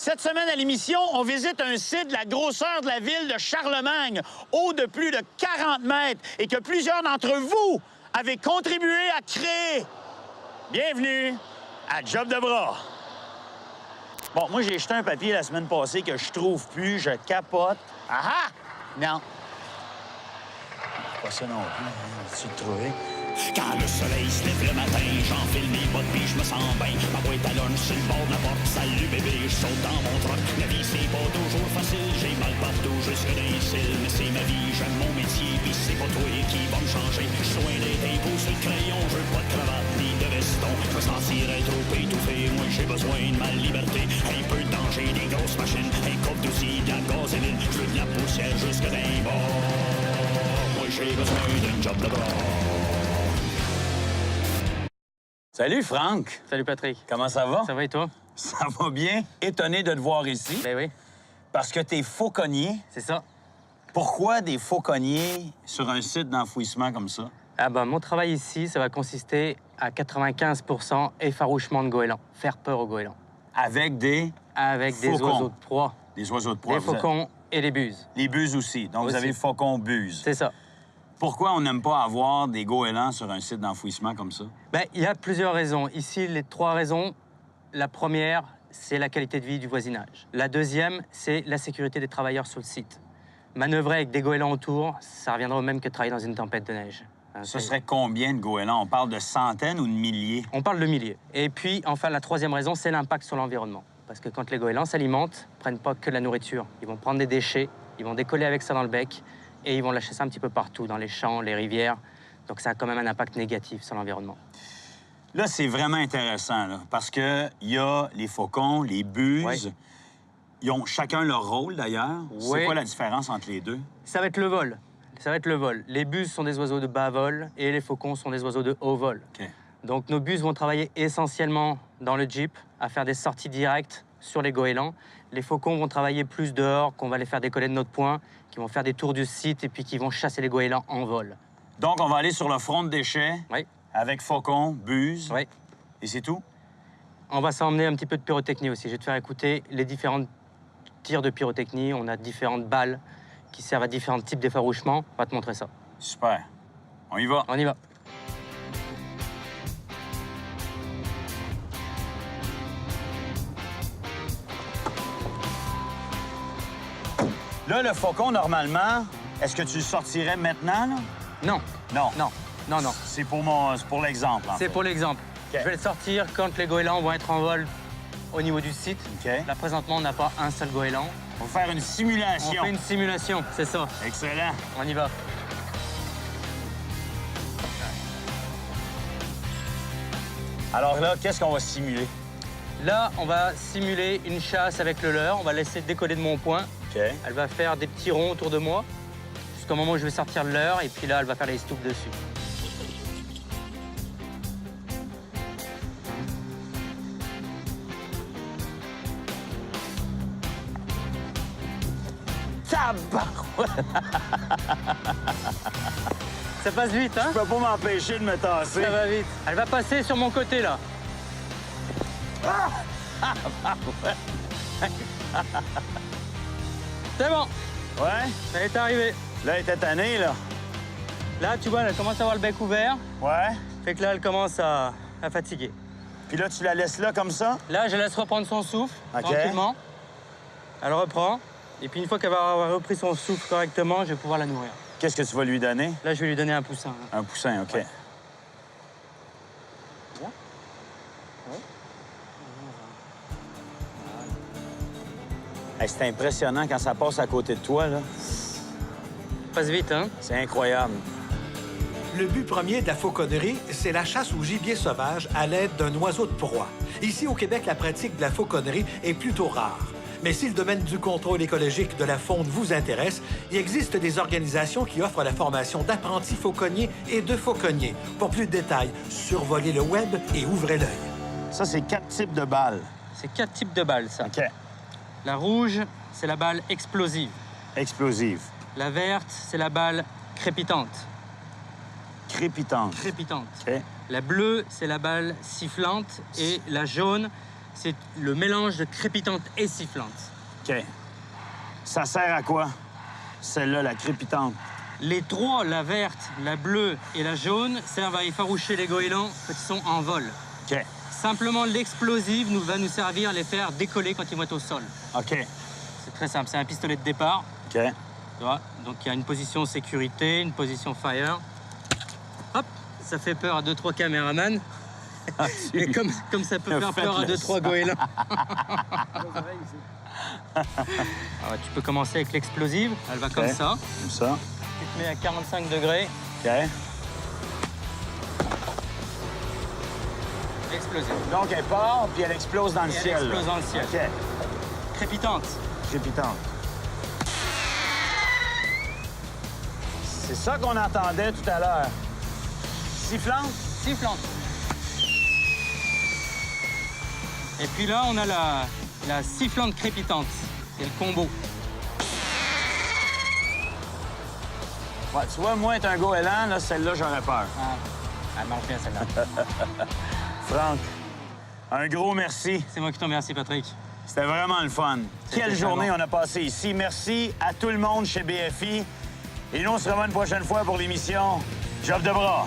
Cette semaine à l'émission, on visite un site de la grosseur de la ville de Charlemagne, haut de plus de 40 mètres, et que plusieurs d'entre vous avez contribué à créer. Bienvenue à Job de bras. Bon, moi, j'ai jeté un papier la semaine passée que je trouve plus, je capote. Ah ah! Non. Pas ça non plus, hein? Tu le trouvé? Quand le soleil se lève le matin, j'enfile mes bottes puis je me sens bien. Ma boîte à lunch sur le bord de la porte, salut bébé, je saute dans mon truck. La vie c'est pas toujours facile, j'ai mal partout jusque dans les cils. Mais c'est ma vie, j'aime mon métier, puis c'est pas toi qui va me changer. Je suis loin d'être impôt sur le crayon, je veux pas de cravate ni de veston. Je me sentirais trop étouffé, moi j'ai besoin de ma liberté. Un peu de danger, des grosses machines, un couple d'outils, de la gasoline. Je veux de la poussière jusque dans les bords. Moi j'ai besoin d'un job de bras. Salut, Franck. Salut, Patrick. Comment ça va? Ça va et toi? Ça va bien. Étonné de te voir ici. Ben oui, Parce que t'es fauconnier. c'est ça. Pourquoi des fauconniers sur un site d'enfouissement comme ça? Ah ben, mon travail ici, ça va consister à 95 effarouchement de goélands. Faire peur aux goélands. Avec des Avec des Faucons. oiseaux de proie. des oiseaux de proie. Les Vous avez- faucons et les buses. Les buses aussi. Donc, vous Aussi. avez faucon-buse. C'est ça. Pourquoi on n'aime pas avoir des goélands sur un site d'enfouissement comme ça? Ben, il y a plusieurs raisons. Ici, les trois raisons. La première, c'est la qualité de vie du voisinage. La deuxième, c'est la sécurité des travailleurs sur le site. Manœuvrer avec des goélands autour, ça reviendra au même que travailler dans une tempête de neige. Hein, Ce serait combien de goélands? On parle de centaines ou de milliers? On parle de milliers. Et puis, enfin, la troisième raison, c'est l'impact sur l'environnement. Parce que quand les goélands s'alimentent, ils prennent pas que de la nourriture. Ils vont prendre des déchets, ils vont décoller avec ça dans le bec et ils vont lâcher ça un petit peu partout, dans les champs, les rivières. Donc ça a quand même un impact négatif sur l'environnement. Là, c'est vraiment intéressant, là, parce qu'il y a les faucons, les buses. Oui. Ils ont chacun leur rôle, d'ailleurs. C'est Oui. quoi la différence entre les deux? Ça va être le vol. Ça va être le vol. Les buses sont des oiseaux de bas vol et les faucons sont des oiseaux de haut vol. OK. Donc nos buses vont travailler essentiellement dans le jeep, à faire des sorties directes sur les goélands. Les faucons vont travailler plus dehors, qu'on va les faire décoller de notre point, qui vont faire des tours du site et puis qui vont chasser les goélands en vol. Donc, on va aller sur le front de déchets Oui, avec faucons, buses. oui. Et c'est tout? On va s'emmener un petit peu de pyrotechnie aussi. Je vais te faire écouter les différents tirs de pyrotechnie. On a différentes balles qui servent à différents types d'effarouchements. On va te montrer ça. Super. On y va. On y va. Là, le faucon, normalement, est-ce que tu le sortirais maintenant, là? Non, Non. non, non, non. C'est pour l'exemple, en C'est fait. pour l'exemple. OK. Je vais le sortir quand les goélands vont être en vol au niveau du site. OK. Là, présentement, on n'a pas un seul goéland. On va faire une On simulation. fait une simulation, c'est ça. Excellent. On y va. Alors là, qu'est-ce qu'on va simuler? Là, on va simuler une chasse avec le leurre. On va laisser décoller de mon point. OK. Elle va faire des petits ronds autour de moi jusqu'au moment où je vais sortir le leurre. Et puis là, elle va faire les stoups dessus. Tabarouette! Ça passe vite, hein? Je peux pas m'empêcher de me tasser. Ça va vite. Elle va passer sur mon côté, là. C'est bon, Ouais? elle est arrivée. Là, elle était tannée, là. Là, tu vois, elle commence à avoir le bec ouvert. Ouais? Fait que là, elle commence à fatiguer. Puis là, tu la laisses là, comme ça? Là, je laisse reprendre son souffle, OK. tranquillement. Elle reprend. Et puis, une fois qu'elle va avoir repris son souffle correctement, je vais pouvoir la nourrir. Qu'est-ce que tu vas lui donner? Là, je vais lui donner un poussin. Un poussin, OK. Hey, c'est impressionnant quand ça passe à côté de toi, là. Passe vite, hein? C'est incroyable. Le but premier de la fauconnerie, c'est la chasse au gibier sauvage à l'aide d'un oiseau de proie. Ici, au Québec, la pratique de la fauconnerie est plutôt rare. Mais si le domaine du contrôle écologique de la faune vous intéresse, il existe des organisations qui offrent la formation d'apprentis fauconniers et de fauconniers. Pour plus de détails, survolez le web et ouvrez l'œil. Ça, c'est 4 types de balles. C'est 4 types de balles, ça. OK. La rouge, c'est la balle explosive. Explosive. La verte, c'est la balle crépitante. Crépitante. Crépitante. OK. La bleue, c'est la balle sifflante. Et la jaune, C'est le mélange de crépitante et sifflante. OK. Ça sert à quoi, celle-là, la crépitante? Les trois, la verte, la bleue et la jaune, servent à effaroucher les goélands quand ils sont en vol. OK. Simplement, l'explosive va nous servir à les faire décoller quand ils vont être au sol. OK. C'est très simple, c'est un pistolet de départ. OK. Tu vois? Donc, il y a une position sécurité, une position fire. Hop, ça fait peur à 2-3 caméramans. Et comme ça peut faire peur à 2-3 goélands. Alors, tu peux commencer avec l'explosive. Elle va comme ça. Comme ça. Tu te mets à 45 degrés. OK. L'explosive. Donc, elle part, puis elle explose dans le Et ciel. elle explose là. dans le ciel. OK. Crépitante. Crépitante. C'est ça qu'on entendait tout à l'heure. Sifflante? Sifflante. Et puis là, on a la sifflante crépitante. C'est le combo. Ouais, tu vois, moi, être un goéland, là, celle-là, j'aurais peur. Ah, elle marche bien, celle-là. Franck, un gros merci. C'est moi qui te remercie, Patrick. C'était vraiment le fun. Quelle journée vraiment. on a passé ici. Merci à tout le monde chez BFI. Et nous, on se revoit une prochaine fois pour l'émission Job de bras.